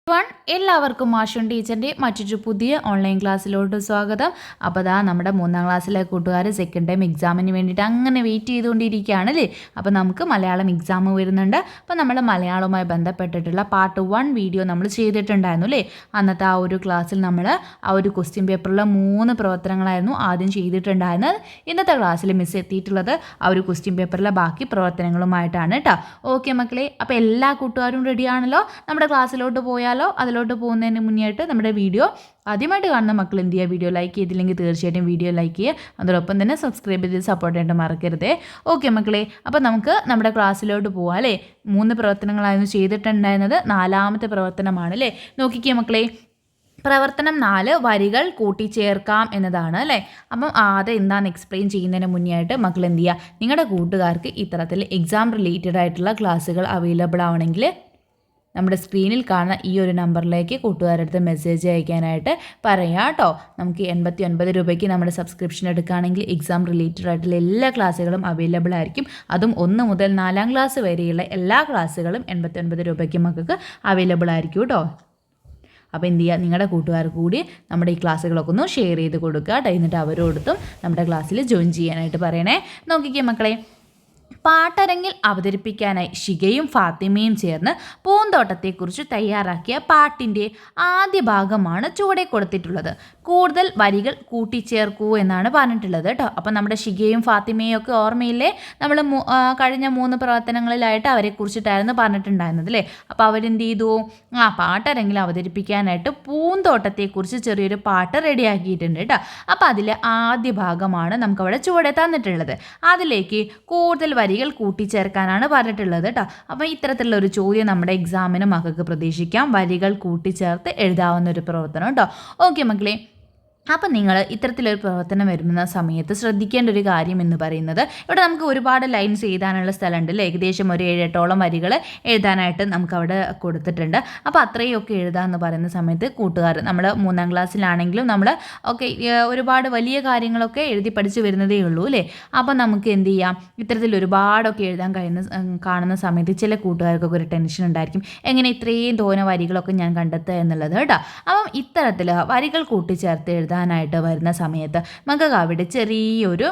എല്ലാവർക്കും മാഷുൻ ടീച്ചറിൻ്റെ മറ്റൊരു പുതിയ ഓൺലൈൻ ക്ലാസ്സിലോട്ട് സ്വാഗതം. അപ്പോൾ നമ്മുടെ 3ാം ക്ലാസ്സിലെ കൂട്ടുകാർ സെക്കൻഡ് ടൈം എക്സാമിന് വേണ്ടിയിട്ട് അങ്ങനെ വെയിറ്റ് ചെയ്തുകൊണ്ടിരിക്കുകയാണ് അല്ലേ. അപ്പോൾ നമുക്ക് മലയാളം എക്സാം വരുന്നുണ്ട്. അപ്പോൾ നമ്മൾ മലയാളവുമായി ബന്ധപ്പെട്ടിട്ടുള്ള പാർട്ട് 1 വീഡിയോ നമ്മൾ ചെയ്തിട്ടുണ്ടായിരുന്നു അല്ലേ. അന്നത്തെ ആ ഒരു ക്ലാസ്സിൽ നമ്മൾ ആ ഒരു ക്വസ്റ്റ്യൻ പേപ്പറിലെ 3 പ്രവർത്തനങ്ങളായിരുന്നു ആദ്യം ചെയ്തിട്ടുണ്ടായിരുന്നത്. ഇന്നത്തെ ക്ലാസ്സിൽ മിസ് എത്തിയിട്ടുള്ളത് ആ ഒരു ക്വസ്റ്റ്യൻ പേപ്പറിലെ ബാക്കി പ്രവർത്തനങ്ങളുമായിട്ടാണ് കേട്ടോ. ഓക്കെ മക്കളെ, അപ്പോൾ എല്ലാ കൂട്ടുകാരും റെഡിയാണല്ലോ. നമ്മുടെ ക്ലാസ്സിലോട്ട് പോയാൽ അതിലോട്ട് പോകുന്നതിന് മുന്നേയായിട്ട് നമ്മുടെ വീഡിയോ ആദ്യമായിട്ട് കാണുന്ന മക്കൾ എന്ത് ചെയ്യുക, വീഡിയോ ലൈക്ക് ചെയ്തില്ലെങ്കിൽ തീർച്ചയായിട്ടും വീഡിയോ ലൈക്ക് ചെയ്യുക. അതോടൊപ്പം തന്നെ സബ്സ്ക്രൈബ് ചെയ്ത് സപ്പോർട്ട് ചെയ്യാൻ മറക്കരുതേ. ഓക്കെ മക്കളെ, അപ്പോൾ നമുക്ക് നമ്മുടെ ക്ലാസ്സിലോട്ട് പോകാം അല്ലേ. 3 പ്രവർത്തനങ്ങളായിരുന്നു ചെയ്തിട്ടുണ്ടായിരുന്നത്. 4ാമത്തെ പ്രവർത്തനമാണ് അല്ലേ. നോക്കിക്കേ മക്കളെ, പ്രവർത്തനം 4 വരികൾ കൂട്ടിച്ചേർക്കാം എന്നതാണ് അല്ലേ. അപ്പം അത് എന്താണെന്ന് എക്സ്പ്ലെയിൻ ചെയ്യുന്നതിന് മുന്നേ ആയിട്ട് മക്കൾ എന്ത് ചെയ്യുക, നിങ്ങളുടെ കൂട്ടുകാർക്ക് ഇത്തരത്തിൽ എക്സാം റിലേറ്റഡ് ആയിട്ടുള്ള ക്ലാസ്സുകൾ അവൈലബിൾ ആവണമെങ്കിൽ നമ്മുടെ സ്ക്രീനിൽ കാണുന്ന ഈ ഒരു നമ്പറിലേക്ക് കൂട്ടുകാരടുത്ത് മെസ്സേജ് അയക്കാനായിട്ട് പറയാം കേട്ടോ. നമുക്ക് 89 രൂപയ്ക്ക് നമ്മുടെ സബ്സ്ക്രിപ്ഷൻ എടുക്കുകയാണെങ്കിൽ എക്സാം റിലേറ്റഡ് ആയിട്ടുള്ള എല്ലാ ക്ലാസ്സുകളും അവൈലബിൾ ആയിരിക്കും. അതും 1 മുതൽ 4ാം ക്ലാസ് വരെയുള്ള എല്ലാ ക്ലാസ്സുകളും 89 രൂപയ്ക്ക് മക്കൾക്ക് അവൈലബിൾ ആയിരിക്കും കേട്ടോ. അപ്പോൾ എന്ത് ചെയ്യുക, നിങ്ങളുടെ കൂട്ടുകാർക്ക് കൂടി നമ്മുടെ ഈ ക്ലാസ്സുകളൊക്കെ ഒന്ന് ഷെയർ ചെയ്ത് കൊടുക്കുക കേട്ടോ. എന്നിട്ട് അവരോടൊത്തും നമ്മുടെ ക്ലാസ്സിൽ ജോയിൻ ചെയ്യാനായിട്ട് പറയണേ. നോക്കിക്കേ മക്കളെ, പാട്ടരങ്ങിൽ അവതരിപ്പിക്കാനായി ഷികയും ഫാത്തിമയും ചേർന്ന് പൂന്തോട്ടത്തെക്കുറിച്ച് തയ്യാറാക്കിയ പാട്ടിൻ്റെ ആദ്യ ഭാഗമാണ് ചുവടെ കൊടുത്തിട്ടുള്ളത്. കൂടുതൽ വരികൾ കൂട്ടിച്ചേർക്കൂ എന്നാണ് പറഞ്ഞിട്ടുള്ളത് കേട്ടോ. അപ്പം നമ്മുടെ ഷികയും ഫാത്തിമയും ഒക്കെ ഓർമ്മയില്ലേ, നമ്മൾ കഴിഞ്ഞ 3 പ്രവർത്തനങ്ങളിലായിട്ട് അവരെക്കുറിച്ചിട്ടായിരുന്നു പറഞ്ഞിട്ടുണ്ടായിരുന്നത് അല്ലേ. അപ്പോൾ അവരെന്ത് ചെയ്തു, പാട്ടരങ്ങിൽ അവതരിപ്പിക്കാനായിട്ട് പൂന്തോട്ടത്തെക്കുറിച്ച് ചെറിയൊരു പാട്ട് റെഡിയാക്കിയിട്ടുണ്ട് കേട്ടോ. അപ്പോൾ അതിലെ ആദ്യ ഭാഗമാണ് നമുക്കവിടെ ചുവടെ തന്നിട്ടുള്ളത്. അതിലേക്ക് കൂടുതൽ വരികൾ കൂട്ടിച്ചേർക്കാനാണ് പറഞ്ഞിട്ടുള്ളത് കേട്ടോ. അപ്പോൾ ഇത്തരത്തിലുള്ള ഒരു ചോദ്യം നമ്മുടെ എക്സാമിന് മക്കൾക്ക് പ്രതീക്ഷിക്കാം. വരികൾ കൂട്ടിച്ചേർത്ത് എഴുതാവുന്ന ഒരു പ്രവർത്തനം കേട്ടോ. ഓക്കെ മക്കളെ, അപ്പം നിങ്ങൾ ഇത്തരത്തിലൊരു പ്രവർത്തനം വരുന്ന സമയത്ത് ശ്രദ്ധിക്കേണ്ട ഒരു കാര്യം എന്ന് പറയുന്നത്, ഇവിടെ നമുക്ക് ഒരുപാട് ലൈൻസ് എഴുതാനുള്ള സ്ഥലമുണ്ട് അല്ലേ. ഏകദേശം ഒരു 7-8ഓളം വരികൾ എഴുതാനായിട്ട് നമുക്കവിടെ കൊടുത്തിട്ടുണ്ട്. അപ്പോൾ അത്രയൊക്കെ എഴുതാമെന്ന് പറയുന്ന സമയത്ത് കൂട്ടുകാർ, നമ്മൾ 3ാം ക്ലാസ്സിലാണെങ്കിലും നമ്മൾ ഒരുപാട് വലിയ കാര്യങ്ങളൊക്കെ എഴുതി പഠിച്ച് വരുന്നതേ ഉള്ളൂ അല്ലേ. അപ്പം നമുക്ക് എന്ത് ചെയ്യാം, ഇത്തരത്തിൽ ഒരുപാടൊക്കെ എഴുതാൻ കാണുന്ന സമയത്ത് ചില കൂട്ടുകാർക്കൊക്കെ ഒരു ടെൻഷൻ ഉണ്ടായിരിക്കും, എങ്ങനെ ഇത്രയും തോനെ വരികളൊക്കെ ഞാൻ കണ്ടെത്തുക എന്നുള്ളത് കേട്ടോ. അപ്പം ഇത്തരത്തിൽ വരികൾ കൂട്ടിച്ചേർത്ത് എഴുതാനായിട്ട് വരുന്ന സമയത്ത് നമുക്ക് അവിടെ ചെറിയൊരു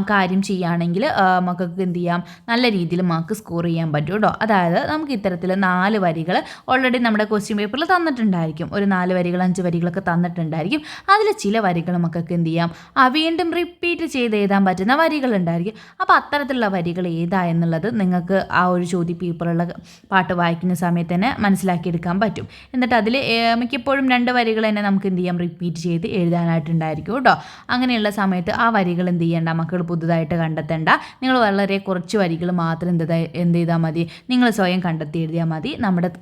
കാര്യം ചെയ്യുകയാണെങ്കിൽ മക്കൾക്ക് എന്ത് ചെയ്യാം, നല്ല രീതിയിൽ മാർക്ക് സ്കോർ ചെയ്യാൻ പറ്റും കേട്ടോ. അതായത് നമുക്ക് ഇത്തരത്തിൽ 4 വരികൾ ഓൾറെഡി നമ്മുടെ ക്വസ്റ്റ്യൻ പേപ്പറിൽ തന്നിട്ടുണ്ടായിരിക്കും. ഒരു 4 വരികൾ 5 വരികളൊക്കെ തന്നിട്ടുണ്ടായിരിക്കും. അതിൽ ചില വരികൾ മക്കൾക്ക് എന്ത് ചെയ്യാം, വീണ്ടും റിപ്പീറ്റ് ചെയ്ത് എഴുതാൻ പറ്റുന്ന വരികളുണ്ടായിരിക്കും. അപ്പോൾ അത്തരത്തിലുള്ള വരികൾ ഏതാ എന്നുള്ളത് നിങ്ങൾക്ക് ആ ഒരു ചോദ്യ പേപ്പറുള്ള പാട്ട് വായിക്കുന്ന സമയത്ത് തന്നെ മനസ്സിലാക്കിയെടുക്കാൻ പറ്റും. എന്നിട്ട് അതിൽ മിക്കപ്പോഴും 2 വരികൾ തന്നെ നമുക്ക് എന്ത് ചെയ്യാം, റിപ്പീറ്റ് ചെയ്ത് എഴുതാനായിട്ടുണ്ടായിരിക്കും കേട്ടോ. അങ്ങനെയുള്ള സമയത്ത് ആ വരികൾ എന്ത് ചെയ്യേണ്ട, മക്കൾ പുതുതായിട്ട് കണ്ടെത്തേണ്ട. നിങ്ങൾ വളരെ കുറച്ച് വരികൾ മാത്രം എന്ത് ചെയ്താൽ മതി, നിങ്ങൾ സ്വയം കണ്ടെത്തി എഴുതിയാൽ മതി.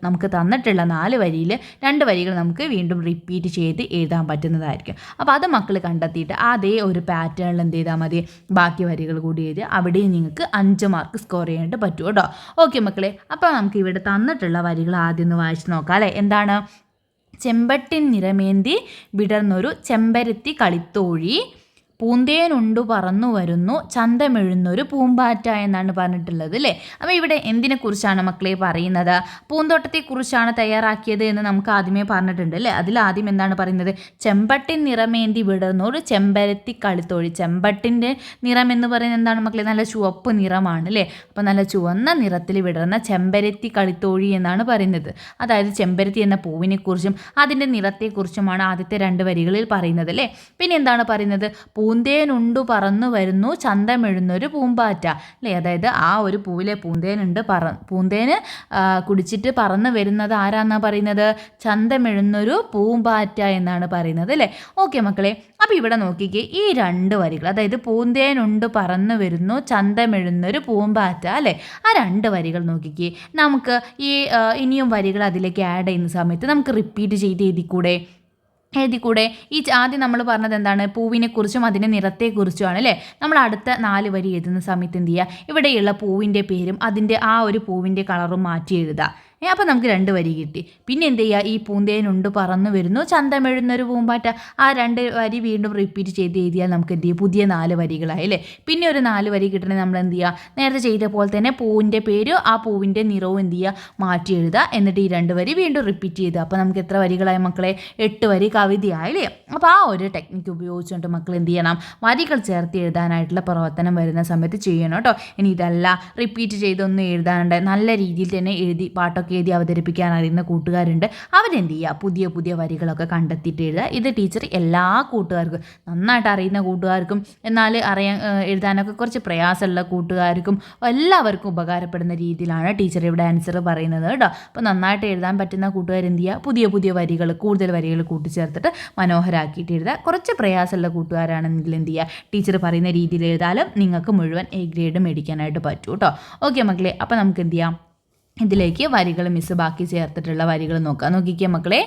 നമുക്ക് തന്നിട്ടുള്ള 4 വരിയിൽ 2 വരികൾ നമുക്ക് വീണ്ടും റിപ്പീറ്റ് ചെയ്ത് എഴുതാൻ പറ്റുന്നതായിരിക്കും. അപ്പോൾ അത് മക്കൾ കണ്ടെത്തിയിട്ട് അതേ ഒരു പാറ്റേണിൽ എന്ത് ചെയ്താൽ മതി, ബാക്കി വരികൾ കൂടി എഴുതി അവിടെയും നിങ്ങൾക്ക് 5 മാർക്ക് സ്കോർ ചെയ്യാനായിട്ട് പറ്റും കേട്ടോ. ഓക്കെ മക്കളെ, അപ്പോൾ നമുക്ക് ഇവിടെ തന്നിട്ടുള്ള വരികൾ ആദ്യം ഒന്ന് വായിച്ച് നോക്കാം അല്ലേ. എന്താണ്, ചെമ്പട്ടിൻ നിറമേന്തി വിടർന്നൊരു ചെമ്പരത്തി കളിത്തോഴി, പൂന്തേനുണ്ടു പറന്നു വരുന്നു ചന്തമെഴുന്നൊരു പൂമ്പാറ്റ എന്നാണ് പറഞ്ഞിട്ടുള്ളത് അല്ലേ. അപ്പോൾ ഇവിടെ എന്തിനെക്കുറിച്ചാണ് മക്കളെ പറയുന്നത്, പൂന്തോട്ടത്തെക്കുറിച്ചാണ് തയ്യാറാക്കിയത് എന്ന് നമുക്ക് ആദ്യമേ പറഞ്ഞിട്ടുണ്ട് അല്ലേ. അതിലാദ്യം എന്താണ് പറയുന്നത്, ചെമ്പട്ടിൻ നിറമേന്തി വിടർന്നൊരു ചെമ്പരത്തി കളിത്തോഴി. ചെമ്പട്ടിൻ്റെ നിറം എന്ന് പറയുന്നത് എന്താണ് മക്കളെ, നല്ല ചുവപ്പ് നിറമാണ് അല്ലേ. അപ്പോൾ നല്ല ചുവന്ന നിറത്തിൽ വിടർന്ന ചെമ്പരത്തി കളിത്തോഴി എന്നാണ് പറയുന്നത്. അതായത് ചെമ്പരത്തി എന്ന പൂവിനെക്കുറിച്ചും അതിൻ്റെ നിറത്തെക്കുറിച്ചുമാണ് ആദ്യത്തെ 2 വരികളിൽ പറയുന്നത് അല്ലേ. പിന്നെ എന്താണ് പറയുന്നത്, പൂന്തേനുണ്ടു പറന്നു വരുന്നു ചന്തമെഴുന്നൊരു പൂമ്പാറ്റ അല്ലേ. അതായത് ആ ഒരു പൂവിലെ പൂന്തേനുണ്ട്, പൂന്തേന് കുടിച്ചിട്ട് പറന്നു വരുന്നത് ആരാന്നാണ് പറയുന്നത്, ചന്തമെഴുന്നൊരു പൂമ്പാറ്റ എന്നാണ് പറയുന്നത് അല്ലേ. ഓക്കെ മക്കളെ, അപ്പോൾ ഇവിടെ നോക്കിക്കേ, ഈ 2 വരികൾ, അതായത് പൂന്തേനുണ്ട് പറന്നു വരുന്നു ചന്തമെഴുന്നൊരു പൂമ്പാറ്റ അല്ലേ, ആ 2 വരികൾ നോക്കിക്കേ. നമുക്ക് ഈ ഇനിയും വരികൾ അതിലേക്ക് ആഡ് ചെയ്യുന്ന സമയത്ത് നമുക്ക് റിപ്പീറ്റ് ചെയ്ത് എഴുതിക്കൂടെ. ഈ ആദ്യം നമ്മൾ പറഞ്ഞത് എന്താണ്, പൂവിനെക്കുറിച്ചും അതിൻ്റെ നിറത്തെക്കുറിച്ചുമാണ് അല്ലേ. നമ്മൾ അടുത്ത 4 വരി എഴുതുന്ന സമയത്ത് എന്ത് ചെയ്യുക, ഇവിടെയുള്ള പൂവിൻ്റെ പേരും അതിൻ്റെ ആ ഒരു പൂവിൻ്റെ കളറും മാറ്റി എഴുതുക. അപ്പോൾ നമുക്ക് 2 വരി കിട്ടി. പിന്നെ എന്ത് ചെയ്യുക, ഈ പൂന്തേനുണ്ട് പറന്നു വരുന്നു ചന്തമെഴുന്നൊരു പൂമ്പാറ്റ, ആ 2 വരി വീണ്ടും റിപ്പീറ്റ് ചെയ്ത് എഴുതിയാൽ നമുക്ക് എന്ത് ചെയ്യും, പുതിയ 4 വരികളായി അല്ലേ. പിന്നെ ഒരു 4 വരി കിട്ടണമെങ്കിൽ നമ്മൾ എന്ത് ചെയ്യുക, നേരത്തെ ചെയ്ത പോലെ തന്നെ പൂവിൻ്റെ പേര് ആ പൂവിൻ്റെ നിറവും എന്ത് ചെയ്യുക, മാറ്റി എഴുതുക. എന്നിട്ട് ഈ 2 വരി വീണ്ടും റിപ്പീറ്റ് ചെയ്ത്, അപ്പോൾ നമുക്ക് എത്ര വരികളായി മക്കളെ, 8 വരി കവിതയായില്ലേ. അപ്പോൾ ആ ഒരു ടെക്നിക്ക് ഉപയോഗിച്ചുകൊണ്ട് മക്കൾ എന്ത് ചെയ്യണം, വരികൾ ചേർത്ത് എഴുതാനായിട്ടുള്ള പ്രവർത്തനം വരുന്ന സമയത്ത് ചെയ്യണം കേട്ടോ. ഇനി ഇതല്ല റിപ്പീറ്റ് ചെയ്തൊന്നും എഴുതാനുണ്ട്, നല്ല രീതിയിൽ തന്നെ എഴുതി പാട്ടൊക്കെ എഴുതി അവതരിപ്പിക്കാൻ അറിയുന്ന കൂട്ടുകാരുണ്ട്, അവരെന്ത് ചെയ്യുക, പുതിയ പുതിയ വരികളൊക്കെ കണ്ടെത്തിയിട്ട് എഴുതുക. ഇത് ടീച്ചർ എല്ലാ കൂട്ടുകാർക്കും, നന്നായിട്ട് അറിയുന്ന കൂട്ടുകാർക്കും എന്നാൽ എഴുതാനൊക്കെ കുറച്ച് പ്രയാസമുള്ള കൂട്ടുകാർക്കും എല്ലാവർക്കും ഉപകാരപ്പെടുന്ന രീതിയിലാണ് ടീച്ചർ ഇവിടെ ആൻസർ പറയുന്നത് കേട്ടോ. അപ്പോൾ നന്നായിട്ട് എഴുതാൻ പറ്റുന്ന കൂട്ടുകാർ എന്ത് ചെയ്യുക, പുതിയ പുതിയ വരികൾ, കൂടുതൽ വരികൾ കൂട്ടിച്ചേർത്തിട്ട് മനോഹരമാക്കിയിട്ട് എഴുതുക. കുറച്ച് പ്രയാസമുള്ള കൂട്ടുകാരാണെങ്കിൽ എന്ത് ചെയ്യുക, ടീച്ചർ പറയുന്ന രീതിയിൽ എഴുതാലും നിങ്ങൾക്ക് മുഴുവൻ A ഗ്രേഡ് മേടിക്കാനായിട്ട് പറ്റും കേട്ടോ. ഓക്കെ മക്കളെ, അപ്പോൾ നമുക്ക് എന്ത് ചെയ്യാം, ഇതിലേക്ക് വരികൾ മിസ് ബാക്കി ചേർത്തിട്ടുള്ള വരികൾ നോക്കാം. നോക്കിക്കുക മക്കളെ,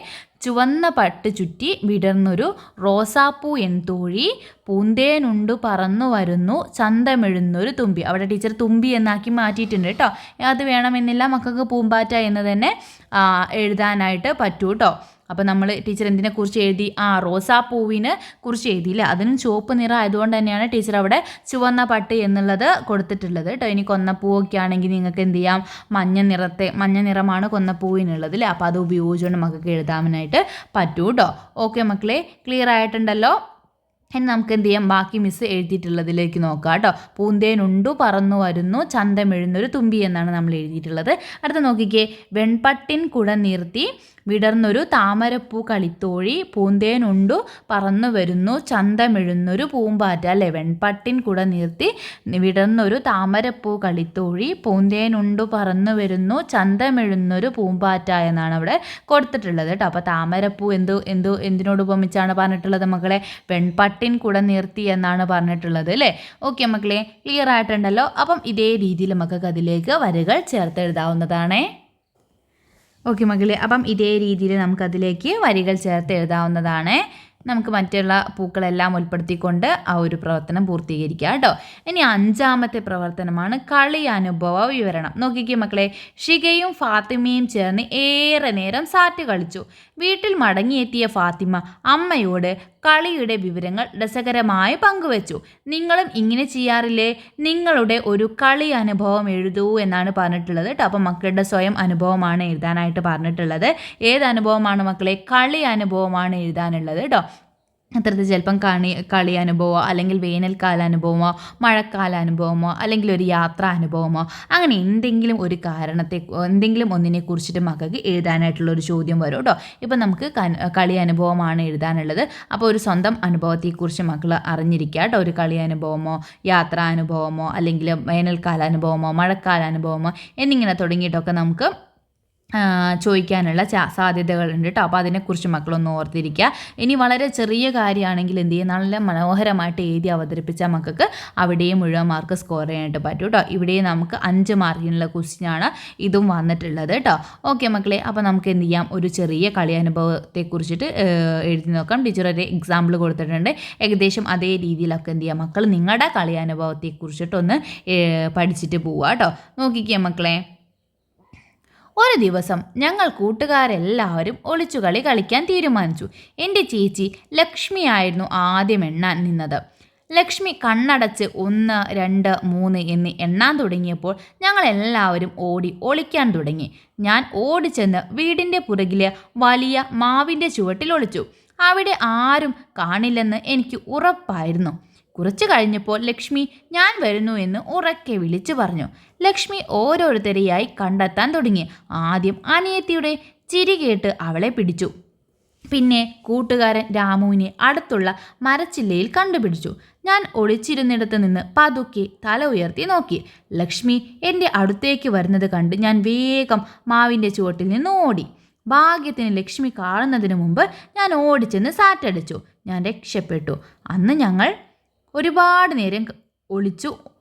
ചുവന്ന പട്ട് ചുറ്റി വിടർന്നൊരു റോസാപ്പൂ എൻതോഴി, പൂന്തേനുണ്ടു പറന്നു വരുന്നു ചന്തമെഴുന്നൊരു തുമ്പി. അവിടെ ടീച്ചർ തുമ്പി എന്നാക്കി മാറ്റിയിട്ടുണ്ട് കേട്ടോ. അത് വേണമെന്നില്ല, മക്കൾക്ക് പൂമ്പാറ്റ എന്ന് തന്നെ എഴുതാനായിട്ട് പറ്റൂ കേട്ടോ. അപ്പോൾ നമ്മൾ ടീച്ചർ എന്തിനെക്കുറിച്ച് എഴുതി, റോസാപ്പൂവിനെ കുറിച്ച് എഴുതിയില്ല, അതിനും ചുവപ്പ് നിറം ആയതുകൊണ്ട് തന്നെയാണ് ടീച്ചർ അവിടെ ചുവന്ന പട്ട് എന്നുള്ളത് കൊടുത്തിട്ടുള്ളത് കേട്ടോ. ഇനി കൊന്നപ്പൂവൊക്കെ ആണെങ്കിൽ നിങ്ങൾക്ക് എന്ത് ചെയ്യാം, മഞ്ഞ നിറമാണ് കൊന്നപ്പൂവിനുള്ളത് അല്ലേ, അപ്പോൾ അത് ഉപയോഗിച്ചുകൊണ്ട് മക്കൾക്ക് എഴുതാനായിട്ട് പറ്റൂ കേട്ടോ. ഓക്കെ മക്കളെ, ക്ലിയർ ആയിട്ടുണ്ടല്ലോ. ഇനി നമുക്ക് എന്ത് ചെയ്യാം, ബാക്കി മിസ് എഴുതിയിട്ടുള്ളതിലേക്ക് നോക്കാം കേട്ടോ. പൂന്തേനുണ്ടു പറന്നു വരുന്നു ചന്തമെഴുന്നൊരു തുമ്പി എന്നാണ് നമ്മൾ എഴുതിയിട്ടുള്ളത്. അടുത്ത നോക്കിക്കേ, വെൺപട്ടിൻ കുട നീർത്തി വിടർന്നൊരു താമരപ്പൂ കളിത്തോഴി, പൂന്തേനുണ്ടു പറന്നു വരുന്നു ചന്തമെഴുന്നൊരു പൂമ്പാറ്റ അല്ലേ. വെൺപട്ടിൻ കുട നീർത്തി വിടർന്നൊരു താമരപ്പൂ കളിത്തോഴി, പൂന്തേനുണ്ടു പറന്നു വരുന്നു ചന്തമെഴുന്നൊരു പൂമ്പാറ്റ എന്നാണ് അവിടെ കൊടുത്തിട്ടുള്ളത് കേട്ടോ. അപ്പോൾ താമരപ്പൂ എന്തിനോട് ഉപമിച്ചാണ് പറഞ്ഞിട്ടുള്ളത് മക്കളെ, വെൺപട്ടിൻ കുട നീർത്തി എന്നാണ് പറഞ്ഞിട്ടുള്ളത് അല്ലേ. ഓക്കെ മക്കളെ, ക്ലിയർ ആയിട്ടുണ്ടല്ലോ. അപ്പം ഇതേ രീതിയിൽ നമുക്ക് അതിലേക്ക് വരികൾ ചേർത്ത് എഴുതാവുന്നതാണേ. ഓക്കെ മക്കളെ, അപ്പം ഇതേ രീതിയിൽ നമുക്കതിലേക്ക് വരികൾ ചേർത്ത് എഴുതാവുന്നതാണ്. നമുക്ക് മറ്റുള്ള പൂക്കളെല്ലാം ഉൾപ്പെടുത്തിക്കൊണ്ട് ആ ഒരു പ്രവർത്തനം പൂർത്തീകരിക്കുക കേട്ടോ. ഇനി 5ാമത്തെ പ്രവർത്തനമാണ് കളി അനുഭവ വിവരണം. നോക്കിക്കേ മക്കളെ, ഷികയും ഫാത്തിമയും ചേർന്ന് ഏറെ നേരം സാറ്റ് കളിച്ചു. വീട്ടിൽ മടങ്ങിയെത്തിയ ഫാത്തിമ അമ്മയോട് കളിയുടെ വിവരങ്ങൾ രസകരമായി പങ്കുവച്ചു. നിങ്ങളും ഇങ്ങനെ ചെയ്യാറില്ലേ, നിങ്ങളുടെ ഒരു കളി അനുഭവം എഴുതൂ എന്നാണ് പറഞ്ഞിട്ടുള്ളത് കേട്ടോ. അപ്പം മക്കളുടെ സ്വയം അനുഭവമാണ് എഴുതാനായിട്ട് പറഞ്ഞിട്ടുള്ളത്. ഏത് അനുഭവമാണ് മക്കളെ, കളി അനുഭവമാണ് എഴുതാനുള്ളത് കേട്ടോ. അത്തരത്തിൽ ചിലപ്പം കളി അനുഭവമോ അല്ലെങ്കിൽ വേനൽക്കാല അനുഭവമോ മഴക്കാല അനുഭവമോ അല്ലെങ്കിൽ ഒരു യാത്രാ അനുഭവമോ അങ്ങനെ എന്തെങ്കിലും ഒരു എന്തെങ്കിലും ഒന്നിനെ കുറിച്ചിട്ട് മക്കൾക്ക് എഴുതാനായിട്ടുള്ളൊരു ചോദ്യം വരും കേട്ടോ. ഇപ്പം നമുക്ക് കളി അനുഭവമാണ് എഴുതാനുള്ളത്. അപ്പോൾ ഒരു സ്വന്തം അനുഭവത്തെക്കുറിച്ച് മക്കൾ അറിഞ്ഞിരിക്കുക കേട്ടോ. ഒരു കളി അനുഭവമോ യാത്രാ അനുഭവമോ അല്ലെങ്കിൽ വേനൽക്കാല അനുഭവമോ മഴക്കാല അനുഭവമോ എന്നിങ്ങനെ തുടങ്ങിയിട്ടൊക്കെ നമുക്ക് ചോദിക്കാനുള്ള സാധ്യതകളുണ്ട് കേട്ടോ. അപ്പോൾ അതിനെക്കുറിച്ച് മക്കളൊന്ന് ഓർത്തിരിക്കുക. ഇനി വളരെ ചെറിയ കാര്യമാണെങ്കിൽ എന്ത് ചെയ്യുക, നല്ല മനോഹരമായിട്ട് എഴുതി അവതരിപ്പിച്ച മക്കൾക്ക് അവിടെയും മുഴുവൻ മാർക്ക് സ്കോർ ചെയ്യാനായിട്ട് പറ്റും കേട്ടോ. ഇവിടെയും നമുക്ക് 5 മാർക്കിനുള്ള ക്വസ്റ്റ്യനാണ് ഇതും വന്നിട്ടുള്ളത് കേട്ടോ. ഓക്കെ മക്കളെ, അപ്പോൾ നമുക്ക് എന്ത് ചെയ്യാം, ഒരു ചെറിയ കളി അനുഭവത്തെക്കുറിച്ചിട്ട് എഴുതി നോക്കാം. ടീച്ചർ ഒരു എക്സാമ്പിൾ കൊടുത്തിട്ടുണ്ട്. ഏകദേശം അതേ രീതിയിലൊക്കെ എന്ത് ചെയ്യാം, മക്കൾ നിങ്ങളുടെ കളി അനുഭവത്തെക്കുറിച്ചിട്ടൊന്ന് പഠിച്ചിട്ട് പോവുക കേട്ടോ. നോക്കിക്കുക മക്കളെ, ഒരു ദിവസം ഞങ്ങൾ കൂട്ടുകാരെല്ലാവരും ഒളിച്ചുകളി കളിക്കാൻ തീരുമാനിച്ചു. എൻ്റെ ചേച്ചി ലക്ഷ്മിയായിരുന്നു ആദ്യം എണ്ണാൻ നിന്നത്. ലക്ഷ്മി കണ്ണടച്ച് 1, 2, 3 എന്ന് എണ്ണാൻ തുടങ്ങിയപ്പോൾ ഞങ്ങളെല്ലാവരും ഓടി ഒളിക്കാൻ തുടങ്ങി. ഞാൻ ഓടിച്ചെന്ന് വീടിൻ്റെ പുറകിലെ വലിയ മാവിൻ്റെ ചുവട്ടിൽ ഒളിച്ചു. അവിടെ ആരും കാണില്ലെന്ന് എനിക്ക് ഉറപ്പായിരുന്നു. കുറച്ചു കഴിഞ്ഞപ്പോൾ ലക്ഷ്മി ഞാൻ വരുന്നു എന്ന് ഉറക്കെ വിളിച്ചു പറഞ്ഞു. ലക്ഷ്മി ഓരോരുത്തരെയായി കണ്ടെത്താൻ തുടങ്ങി. ആദ്യം അനിയത്തിയുടെ ചിരി കേട്ട് അവളെ പിടിച്ചു. പിന്നെ കൂട്ടുകാരൻ രാമുവിനെ അടുത്തുള്ള മരച്ചില്ലയിൽ കണ്ടുപിടിച്ചു. ഞാൻ ഒളിച്ചിരുന്നിടത്ത് നിന്ന് പതുക്കെ തല ഉയർത്തി നോക്കി. ലക്ഷ്മി എൻ്റെ അടുത്തേക്ക് വരുന്നത് കണ്ട് ഞാൻ വേഗം മാവിൻ്റെ ചുവട്ടിൽ നിന്ന് ഓടി. ഭാഗ്യത്തിന് ലക്ഷ്മി കാണുന്നതിന് മുമ്പ് ഞാൻ ഓടിച്ചെന്ന് സാറ്റടിച്ചു. ഞാൻ രക്ഷപ്പെട്ടു. അന്ന് ഞങ്ങൾ ഒരുപാട് നേരം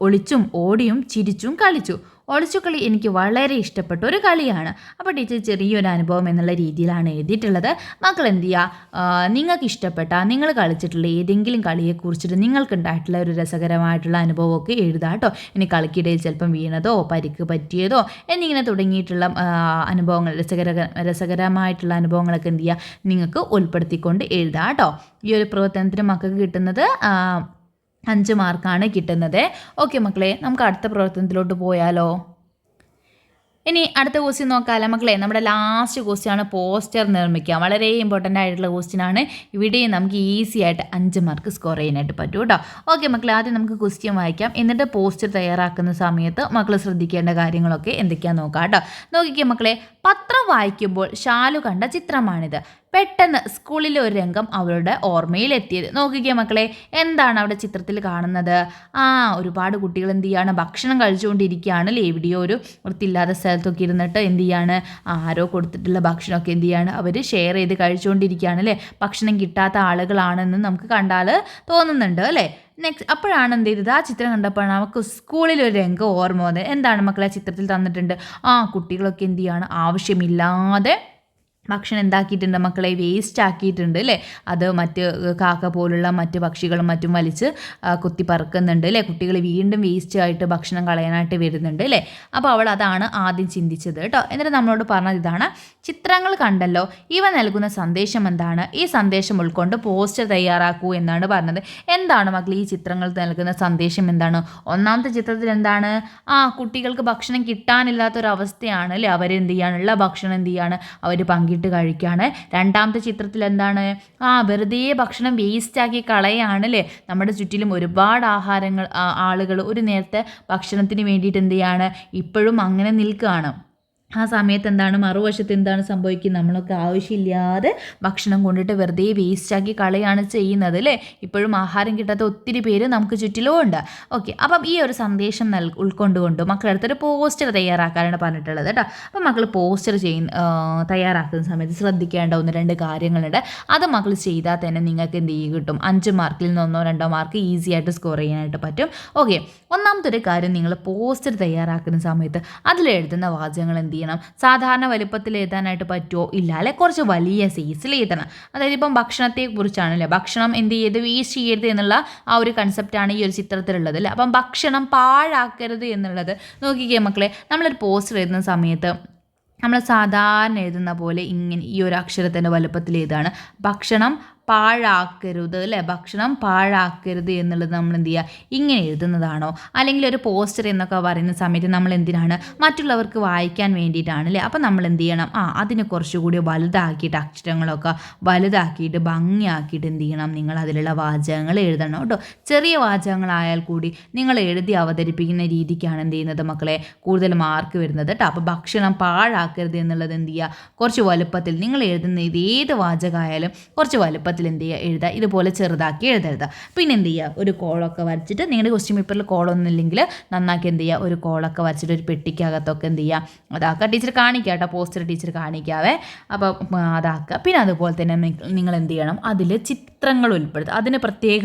ഒളിച്ചും ഓടിയും ചിരിച്ചും കളിച്ചു. ഒളിച്ചുകളി എനിക്ക് വളരെ ഇഷ്ടപ്പെട്ട ഒരു കളിയാണ്. അപ്പോൾ ടീച്ചർ ചെറിയൊരു അനുഭവം എന്നുള്ള രീതിയിലാണ് എഴുതിയിട്ടുള്ളത്. മക്കൾ എന്ത് ചെയ്യുക, നിങ്ങൾക്ക് ഇഷ്ടപ്പെട്ട നിങ്ങൾ കളിച്ചിട്ടുള്ള ഏതെങ്കിലും കളിയെക്കുറിച്ചിട്ട് നിങ്ങൾക്കുണ്ടായിട്ടുള്ള ഒരു രസകരമായിട്ടുള്ള അനുഭവമൊക്കെ എഴുതുക കേട്ടോ. ഇനി കളിക്കിടയിൽ ചിലപ്പം വീണതോ പരിക്ക് പറ്റിയതോ എന്നിങ്ങനെ തുടങ്ങിയിട്ടുള്ള അനുഭവങ്ങൾ രസകരമായിട്ടുള്ള അനുഭവങ്ങളൊക്കെ എന്ത് ചെയ്യുക നിങ്ങൾക്ക് ഉൾപ്പെടുത്തിക്കൊണ്ട് എഴുതുക കേട്ടോ. ഈ ഒരു പ്രവർത്തനത്തിന് മക്കൾക്ക് കിട്ടുന്നത് 5 മാർക്കാണ് കിട്ടുന്നത്. ഓക്കെ മക്കളെ, നമുക്ക് അടുത്ത പ്രവർത്തനത്തിലോട്ട് പോയാലോ? ഇനി അടുത്ത ക്വസ്റ്റ്യൻ നോക്കാമല്ലോ മക്കളെ. നമ്മുടെ ലാസ്റ്റ് ക്വസ്റ്റ്യനാണ് പോസ്റ്റർ നിർമ്മിക്കുക. വളരെ ഇമ്പോർട്ടൻ്റ് ആയിട്ടുള്ള ക്വസ്റ്റ്യനാണ്. ഇവിടെയും നമുക്ക് ഈസി ആയിട്ട് 5 മാർക്ക് സ്കോർ ചെയ്യാനായിട്ട് പറ്റും കേട്ടോ. ഓക്കെ മക്കളെ, ആദ്യം നമുക്ക് ക്വസ്റ്റ്യൻ വായിക്കാം. എന്നിട്ട് പോസ്റ്റർ തയ്യാറാക്കുന്ന സമയത്ത് മക്കൾ ശ്രദ്ധിക്കേണ്ട കാര്യങ്ങളൊക്കെ എന്തൊക്കെയാണെന്ന് നോക്കാം കേട്ടോ. നോക്കിക്കേ മക്കളെ, പത്രം വായിക്കുമ്പോൾ ഷാലു കണ്ട ചിത്രമാണിത്. പെട്ടെന്ന് സ്കൂളിലെ ഒരു രംഗം അവളുടെ ഓർമ്മയിലെത്തിയത്. നോക്കിക്കേ മക്കളെ, എന്താണ് അവിടെ ചിത്രത്തിൽ കാണുന്നത്? ഒരുപാട് കുട്ടികൾ എന്ത് ചെയ്യാണ്, ഭക്ഷണം കഴിച്ചുകൊണ്ടിരിക്കുകയാണ് അല്ലേ. എവിടെയോ ഒരു വൃത്തിയില്ലാത്ത സ്ഥലത്തൊക്കെ ഇരുന്നിട്ട് എന്ത് ചെയ്യാണ്, ആരോ കൊടുത്തിട്ടുള്ള ഭക്ഷണമൊക്കെ എന്ത് ചെയ്യാണ് അവർ ഷെയർ ചെയ്ത് കഴിച്ചുകൊണ്ടിരിക്കുകയാണ് അല്ലേ. ഭക്ഷണം കിട്ടാത്ത ആളുകളാണെന്ന് നമുക്ക് കണ്ടാൽ തോന്നുന്നുണ്ട് അല്ലേ. നെക്സ്റ്റ് അപ്പോഴാണ് എന്ത് ചെയ്തത്, ആ ചിത്രം കണ്ടപ്പോഴാണ് നമുക്ക് സ്കൂളിലൊരു രംഗം ഓർമ്മ വന്നത്. എന്താണ് മക്കളെ ആ ചിത്രത്തിൽ തന്നിട്ടുണ്ട്? കുട്ടികളൊക്കെ എന്ത് ചെയ്യാണ്, ആവശ്യമില്ലാതെ ഭക്ഷണം എന്താക്കിയിട്ടുണ്ട് മക്കളെ, വേസ്റ്റ് ആക്കിയിട്ടുണ്ട് അല്ലേ. അത് മറ്റ് കാക്ക പോലുള്ള മറ്റ് പക്ഷികളും മറ്റും വലിച്ച് കുത്തി പറക്കുന്നുണ്ട് അല്ലേ. കുട്ടികൾ വീണ്ടും വേസ്റ്റ് ആയിട്ട് ഭക്ഷണം കളയാനായിട്ട് വരുന്നുണ്ട് അല്ലേ. അപ്പോൾ അവൾ അതാണ് ആദ്യം ചിന്തിച്ചത് കേട്ടോ. എന്നിട്ട് നമ്മളോട് പറഞ്ഞത് ഇതാണ്, ചിത്രങ്ങൾ കണ്ടല്ലോ, ഇവ നൽകുന്ന സന്ദേശം എന്താണ്? ഈ സന്ദേശം ഉൾക്കൊണ്ട് പോസ്റ്റർ തയ്യാറാക്കൂ എന്നാണ് പറഞ്ഞത്. എന്താണ് മക്കൾ ഈ ചിത്രങ്ങൾ നൽകുന്ന സന്ദേശം എന്താണ്? ഒന്നാമത്തെ ചിത്രത്തിൽ എന്താണ്, കുട്ടികൾക്ക് ഭക്ഷണം കിട്ടാനില്ലാത്തൊരവസ്ഥയാണ് അല്ലേ. അവരെന്ത് ചെയ്യാനുള്ള ഭക്ഷണം എന്ത് ചെയ്യാണ്, അവർ പങ്കിട്ട് കഴിക്കുകയാണ്. രണ്ടാമത്തെ ചിത്രത്തിൽ എന്താണ്, വെറുതെ ഭക്ഷണം വേസ്റ്റാക്കി കളയാണ് അല്ലേ. നമ്മുടെ ചുറ്റിലും ഒരുപാട് ആളുകൾ ഒരു നേരത്തെ ഭക്ഷണത്തിന് വേണ്ടിയിട്ട് എന്ത് ചെയ്യാണ്, ഇപ്പോഴും അങ്ങനെ നിൽക്കുകയാണ്. ആ സമയത്ത് എന്താണ്, മറുവശത്ത് എന്താണ് സംഭവിക്കുന്നത്, നമ്മളൊക്കെ ആവശ്യമില്ലാതെ ഭക്ഷണം കൊണ്ടിട്ട് വെറുതെ വേസ്റ്റാക്കി കളയാണ് ചെയ്യുന്നത് അല്ലേ. ഇപ്പോഴും ആഹാരം കിട്ടാത്ത ഒത്തിരി പേര് നമുക്ക് ചുറ്റിലും ഉണ്ട്. ഓക്കെ, അപ്പം ഈ ഒരു സന്ദേശം ഉൾക്കൊണ്ടുകൊണ്ട് മക്കളടുത്തൊരു പോസ്റ്റർ തയ്യാറാക്കാനാണ് പറഞ്ഞിട്ടുള്ളത് കേട്ടോ. അപ്പം മക്കൾ പോസ്റ്റർ തയ്യാറാക്കുന്ന സമയത്ത് ശ്രദ്ധിക്കേണ്ട 1-2 കാര്യങ്ങളുണ്ട്. അത് മക്കൾ ചെയ്താൽ തന്നെ നിങ്ങൾക്ക് എന്ത് ചെയ്യും കിട്ടും, 5 മാർക്കിൽ നിന്ന് 1-2 മാർക്ക് ഈസി ആയിട്ട് സ്കോർ ചെയ്യാനായിട്ട് പറ്റും. ഓക്കെ, ഒന്നാമത്തെ ഒരു കാര്യം, നിങ്ങൾ പോസ്റ്റർ തയ്യാറാക്കുന്ന സമയത്ത് അതിലെഴുതുന്ന വാചകങ്ങൾ എന്ത് ചെയ്യണം, സാധാരണ വലുപ്പത്തിൽ എഴുതാനായിട്ട് പറ്റുമോ? ഇല്ല അല്ലെ, കുറച്ച് വലിയ സൈസിൽ എഴുതണം. അതായത് ഇപ്പം ഭക്ഷണത്തെ കുറിച്ചാണല്ലേ, ഭക്ഷണം എന്ത് ചെയ്ത് വേസ്റ്റ് ചെയ്യരുത് എന്നുള്ള ആ ഒരു കൺസെപ്റ്റാണ് ഈ ഒരു ചിത്രത്തിലുള്ളത് അല്ലേ. അപ്പം ഭക്ഷണം പാഴാക്കരുത് എന്നുള്ളത് നോക്കിക്കേ മക്കളെ, നമ്മളൊരു പോസ്റ്റർ എഴുതുന്ന സമയത്ത് നമ്മൾ സാധാരണ എഴുതുന്ന പോലെ ഇങ്ങനെ ഈ ഒരു അക്ഷരത്തിൻ്റെ വലുപ്പത്തിൽ എഴുതാണ്, ഭക്ഷണം പാഴാക്കരുത് അല്ലേ. ഭക്ഷണം പാഴാക്കരുത് എന്നുള്ളത് നമ്മൾ എന്ത് ചെയ്യുക, ഇങ്ങനെ എഴുതുന്നതാണോ? അല്ലെങ്കിൽ ഒരു പോസ്റ്റർ എന്നൊക്കെ പറയുന്ന സമയത്ത് നമ്മൾ എന്തിനാണ്, മറ്റുള്ളവർക്ക് വായിക്കാൻ വേണ്ടിയിട്ടാണ് അല്ലേ. അപ്പം നമ്മൾ എന്ത് ചെയ്യണം, അതിനെ കുറച്ചുകൂടി വലുതാക്കിയിട്ട്, അക്ഷരങ്ങളൊക്കെ വലുതാക്കിയിട്ട് ഭംഗിയാക്കിയിട്ട് എന്ത് ചെയ്യണം, നിങ്ങൾ അതിലുള്ള വാചകങ്ങൾ എഴുതണം കേട്ടോ. ചെറിയ വാചകങ്ങളായാൽ കൂടി നിങ്ങൾ എഴുതി അവതരിപ്പിക്കുന്ന രീതിക്കാണ് എന്ത് ചെയ്യുന്നത് മക്കളെ, കൂടുതൽ മാർക്ക് വരുന്നത് കേട്ടോ. അപ്പോൾ ഭക്ഷണം പാഴാക്കരുത് എന്നുള്ളത് എന്ത് ചെയ്യുക, കുറച്ച് വലുപ്പത്തിൽ നിങ്ങൾ എഴുതുന്ന ഏത് വാചകമായാലും കുറച്ച് വലുപ്പത്തിൽ എന്ത് ചെയ്യുക, എഴുതുക. ഇതുപോലെ ചെറുതാക്കി എഴുതരുത്. പിന്നെ എന്ത് ചെയ്യുക, ഒരു കോളൊക്കെ വരച്ചിട്ട്, നിങ്ങളുടെ ക്വസ്റ്റ്യൻ പേപ്പറിൽ കോളൊന്നും ഇല്ലെങ്കിൽ നന്നാക്കി എന്ത് ചെയ്യുക, ഒരു കോളൊക്കെ വരച്ചിട്ട് ഒരു പെട്ടിക്കകത്തൊക്കെ എന്ത് ചെയ്യുക, അതാക്കുക. ടീച്ചർ കാണിക്കുക കേട്ടോ, പോസ്റ്റർ ടീച്ചർ കാണിക്കാവേ. അപ്പോൾ അതാക്കുക. പിന്നെ അതുപോലെ തന്നെ നിങ്ങൾ എന്ത് ചെയ്യണം, അതിൽ ചിത്രങ്ങൾ ഉൾപ്പെടുത്തുക. അതിന് പ്രത്യേക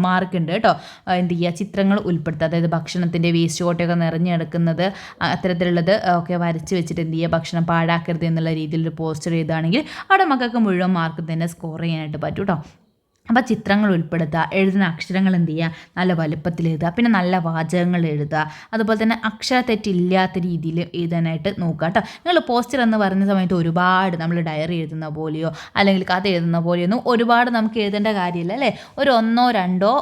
മാർക്ക് ഉണ്ട് കേട്ടോ. എന്ത് ചെയ്യുക, ചിത്രങ്ങൾ ഉൾപ്പെടുത്തുക. അതായത് ഭക്ഷണത്തിൻ്റെ വേസ്റ്റ് കോട്ടയൊക്കെ നിറഞ്ഞെടുക്കുന്നത് അത്തരത്തിലുള്ളത് ഒക്കെ വരച്ച് വെച്ചിട്ട് എന്ത് ചെയ്യുക, ഭക്ഷണം പാഴാക്കരുത് എന്നുള്ള രീതിയിലൊരു പോസ്റ്റർ ചെയ്താണെങ്കിൽ അവിടെ മക്കൾക്ക് മുഴുവൻ മാർക്ക് തന്നെ സ്കോർ ചെയ്യാനായിട്ട് പറ്റും കേട്ടോ. അപ്പോൾ ചിത്രങ്ങൾ ഉൾപ്പെടുത്തുക, എഴുതുന്ന അക്ഷരങ്ങൾ എന്ത് ചെയ്യുക, നല്ല വലുപ്പത്തിൽ എഴുതുക. പിന്നെ നല്ല വാചകങ്ങൾ എഴുതുക. അതുപോലെ തന്നെ അക്ഷരത്തെറ്റില്ലാത്ത രീതിയിൽ എഴുതാനായിട്ട് നോക്കുക കേട്ടോ. നിങ്ങൾ പോസ്റ്റർ എന്ന് പറയുന്ന സമയത്ത് ഒരുപാട് നമ്മൾ ഡയറി എഴുതുന്ന പോലെയോ അല്ലെങ്കിൽ കഥ എഴുതുന്ന പോലെയൊന്നും ഒരുപാട് നമുക്ക് എഴുതേണ്ട കാര്യമില്ല അല്ലേ. ഒരു 1-2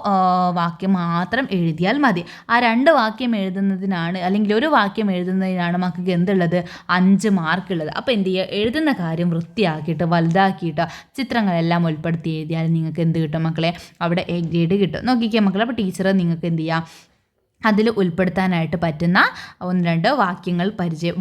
വാക്യം മാത്രം എഴുതിയാൽ മതി. ആ 2 വാക്യം എഴുതുന്നതിനാണ് അല്ലെങ്കിൽ ഒരു വാക്യം എഴുതുന്നതിനാണ് നമുക്ക് എന്തുള്ളത്, 5 മാർക്ക് ഉള്ളത്. അപ്പോൾ എന്ത് ചെയ്യുക, എഴുതുന്ന കാര്യം വൃത്തിയാക്കിയിട്ട് വലുതാക്കിയിട്ട് ചിത്രങ്ങളെല്ലാം ഉൾപ്പെടുത്തി എഴുതിയാൽ നിങ്ങൾക്ക് എന്ത് കിട്ടും മക്കളെ, അവിടെ എ ഗ്രേഡ് കിട്ടും. നോക്കിക്കുക മക്കളെ, അപ്പോൾ ടീച്ചർ നിങ്ങൾക്ക് എന്ത് ചെയ്യുക, അതിൽ ഉൾപ്പെടുത്താനായിട്ട് പറ്റുന്ന 1-2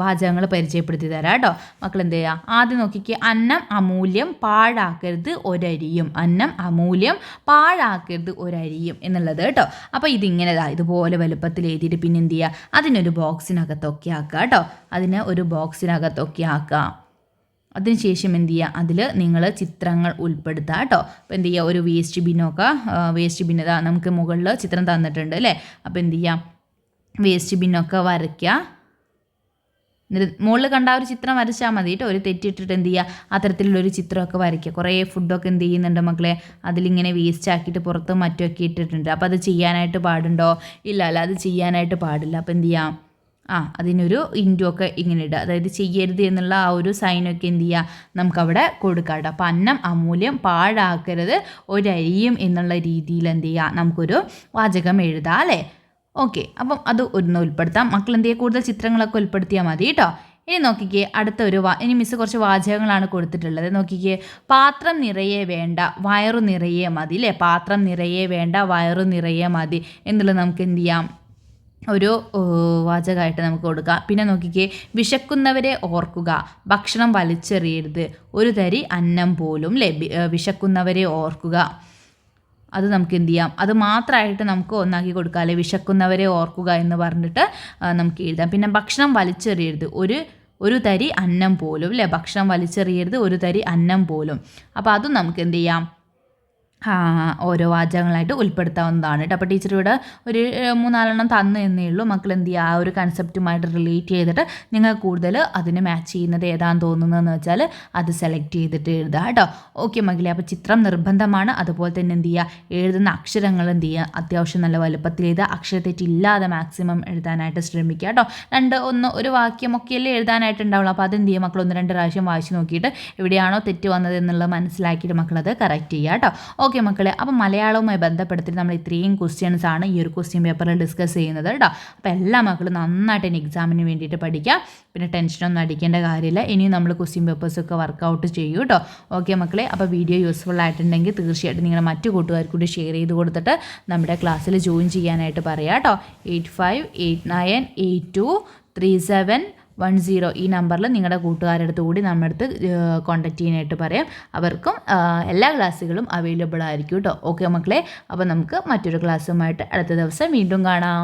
വാചകങ്ങൾ പരിചയപ്പെടുത്തി തരാം കേട്ടോ. മക്കൾ എന്ത് ചെയ്യുക, ആദ്യം നോക്കിക്കുക, അന്നം അമൂല്യം പാഴാക്കരുത് ഒരരിയും. അന്നം അമൂല്യം പാഴാക്കരുത് ഒരരിയും എന്നുള്ളത് കേട്ടോ. അപ്പോൾ ഇതിങ്ങനെ ഇതുപോലെ വലുപ്പത്തിൽ എഴുതിയിട്ട് പിന്നെ എന്ത് ചെയ്യുക, അതിനൊരു ബോക്സിനകത്തൊക്കെ ആക്കുക കേട്ടോ. അതിന് ഒരു ബോക്സിനകത്തൊക്കെ ആക്കുക. അതിനുശേഷം എന്ത് ചെയ്യുക, അതിൽ നിങ്ങൾ ചിത്രങ്ങൾ ഉൾപ്പെടുത്തുക കേട്ടോ. അപ്പോൾ എന്ത് ചെയ്യുക, ഒരു വേസ്റ്റ് ബിന്നൊക്കെ നമുക്ക് മുകളിൽ ചിത്രം തന്നിട്ടുണ്ട് അല്ലേ. അപ്പോൾ എന്ത് ചെയ്യുക, വേസ്റ്റ് ബിന്നൊക്കെ വരയ്ക്കുക. മുകളിൽ കണ്ട ഒരു ചിത്രം വരച്ചാൽ മതി കേട്ടോ. ഒരു തെറ്റിട്ടിട്ട് എന്ത് ചെയ്യുക, അത്തരത്തിലുള്ളൊരു ചിത്രമൊക്കെ വരയ്ക്കുക. കുറേ ഫുഡൊക്കെ എന്ത് ചെയ്യുന്നുണ്ട് മക്കളെ, അതിലിങ്ങനെ വേസ്റ്റ് ആക്കിയിട്ട് പുറത്തും മറ്റുമൊക്കെ ഇട്ടിട്ടുണ്ട്. അപ്പോൾ അത് ചെയ്യാനായിട്ട് പാടുണ്ടോ? ഇല്ല അല്ല, അത് ചെയ്യാനായിട്ട് പാടില്ല. അപ്പോൾ എന്ത് ചെയ്യാം, അതിനൊരു ഇൻറ്റുമൊക്കെ ഇങ്ങനെ ഇടുക. അതായത് ചെയ്യരുത് എന്നുള്ള ആ ഒരു സൈനൊക്കെ എന്ത് ചെയ്യുക, നമുക്കവിടെ കൊടുക്കാം കേട്ടോ. അപ്പോൾ അന്നം അമൂല്യം, പാഴാക്കരുത്, ഒരരിയും എന്നുള്ള രീതിയിൽ എന്ത് ചെയ്യുക, നമുക്കൊരു വാചകം എഴുതാം അല്ലേ. ഓക്കെ, അപ്പം അത് ഒന്ന് ഉൾപ്പെടുത്താം. മക്കൾ എന്ത് ചെയ്യുക, കൂടുതൽ ചിത്രങ്ങളൊക്കെ ഉൾപ്പെടുത്തിയാൽ മതി കേട്ടോ. ഇനി നോക്കിക്കേ, അടുത്ത ഒരു ഇനി മിസ്സ് കുറച്ച് വാചകങ്ങളാണ് കൊടുത്തിട്ടുള്ളത്. നോക്കിക്കേ, പാത്രം നിറയെ വേണ്ട, വയറു നിറയെ മതി അല്ലേ. പാത്രം നിറയെ വേണ്ട, വയറു നിറയെ മതി എന്നുള്ളത് നമുക്ക് എന്ത് ചെയ്യാം, ഒരു വാചകമായിട്ട് നമുക്ക് കൊടുക്കാം. പിന്നെ നോക്കിക്കേ, വിശക്കുന്നവരെ ഓർക്കുക, ഭക്ഷണം വലിച്ചെറിയരുത്, ഒരു തരി അന്നം പോലും അല്ലേ. വിശക്കുന്നവരെ ഓർക്കുക, അത് നമുക്ക് എന്ത് ചെയ്യാം, അത് മാത്രമായിട്ട് നമുക്ക് ഒന്നാക്കി കൊടുക്കാം അല്ലേ. വിശക്കുന്നവരെ ഓർക്കുക എന്ന് പറഞ്ഞിട്ട് നമുക്ക് എഴുതാം. പിന്നെ ഭക്ഷണം വലിച്ചെറിയരുത്, ഒരു തരി അന്നം പോലും അല്ലേ. ഭക്ഷണം വലിച്ചെറിയരുത്, ഒരു തരി അന്നം പോലും. അപ്പോൾ അതും നമുക്ക് എന്ത് ചെയ്യാം, ഓരോ വാചകങ്ങളായിട്ട് ഉൾപ്പെടുത്താവുന്നതാണ് കേട്ടോ. അപ്പോൾ ടീച്ചർ ഇവിടെ ഒരു 3-4 തന്നു എന്നേ ഉള്ളൂ. മക്കൾ എന്ത് ചെയ്യുക, ആ ഒരു കൺസെപ്റ്റുമായിട്ട് റിലേറ്റ് ചെയ്തിട്ട് നിങ്ങൾ കൂടുതൽ അതിന് മാച്ച് ചെയ്യുന്നത് ഏതാണെന്ന് തോന്നുന്നതെന്ന് വെച്ചാൽ അത് സെലക്ട് ചെയ്തിട്ട് എഴുതുക കേട്ടോ. ഓക്കെ മക്കളെ, അപ്പോൾ ചിത്രം നിർബന്ധമാണ്. അതുപോലെ തന്നെ എന്ത് ചെയ്യുക, എഴുതുന്ന അക്ഷരങ്ങൾ എന്ത് ചെയ്യുക, അത്യാവശ്യം നല്ല വലുപ്പത്തിൽ എഴുതുക. അക്ഷരത്തെറ്റില്ലാതെ മാക്സിമം എഴുതാനായിട്ട് ശ്രമിക്കുക കേട്ടോ. ഒരു വാക്യമൊക്കെയല്ലേ എഴുതാനായിട്ടുണ്ടാവുള്ളൂ. അപ്പോൾ അതെന്ത് ചെയ്യുക, മക്കൾ 1-2 പ്രാവശ്യം വായിച്ച് നോക്കിയിട്ട് എവിടെയാണോ തെറ്റ് വന്നത് എന്നുള്ളത് മനസ്സിലാക്കിയിട്ട് മക്കളത് കറക്റ്റ് ചെയ്യുക കേട്ടോ. ഓക്കെ മക്കളെ, അപ്പോൾ മലയാളവുമായി ബന്ധപ്പെടുത്തിയിട്ട് നമ്മൾ ഇത്രയും ക്വസ്റ്റ്യൻസ് ആണ് ഈ ഒരു ക്വസ്റ്റ്യൻ പേപ്പറിൽ ഡിസ്കസ് ചെയ്യുന്നത് കേട്ടോ. അപ്പോൾ എല്ലാ മക്കളും നന്നായിട്ട് തന്നെ എക്സാമിന് വേണ്ടിയിട്ട് പഠിക്കുക. പിന്നെ ടെൻഷനൊന്നും അടിക്കേണ്ട കാര്യമില്ല. ഇനിയും നമ്മൾ ക്വസ്റ്റ്യൻ പേപ്പേഴ്സൊക്കെ വർക്കൗട്ട് ചെയ്യൂ കേട്ടോ. ഓക്കെ മക്കളെ, അപ്പോൾ വീഡിയോ യൂസ്ഫുൾ ആയിട്ടുണ്ടെങ്കിൽ തീർച്ചയായിട്ടും നിങ്ങളുടെ മറ്റു കൂട്ടുകാർക്ക് കൂടി ഷെയർ ചെയ്ത് കൊടുത്തിട്ട് നമ്മുടെ ക്ലാസ്സിൽ ജോയിൻ ചെയ്യാനായിട്ട് പറയാം കേട്ടോ. 8589823710 ഈ നമ്പറിൽ നിങ്ങളുടെ കൂട്ടുകാരുടെ അടുത്ത് കൂടി നമ്മുടെ അടുത്ത് കോൺടാക്ട് ചെയ്യാനായിട്ട് പറയാം. അവർക്കും എല്ലാ ക്ലാസ്സുകളും അവൈലബിൾ ആയിരിക്കും കേട്ടോ. ഓക്കെ മക്കളെ, അപ്പോൾ നമുക്ക് മറ്റൊരു ക്ലാസ്സുമായിട്ട് അടുത്ത ദിവസം വീണ്ടും കാണാം.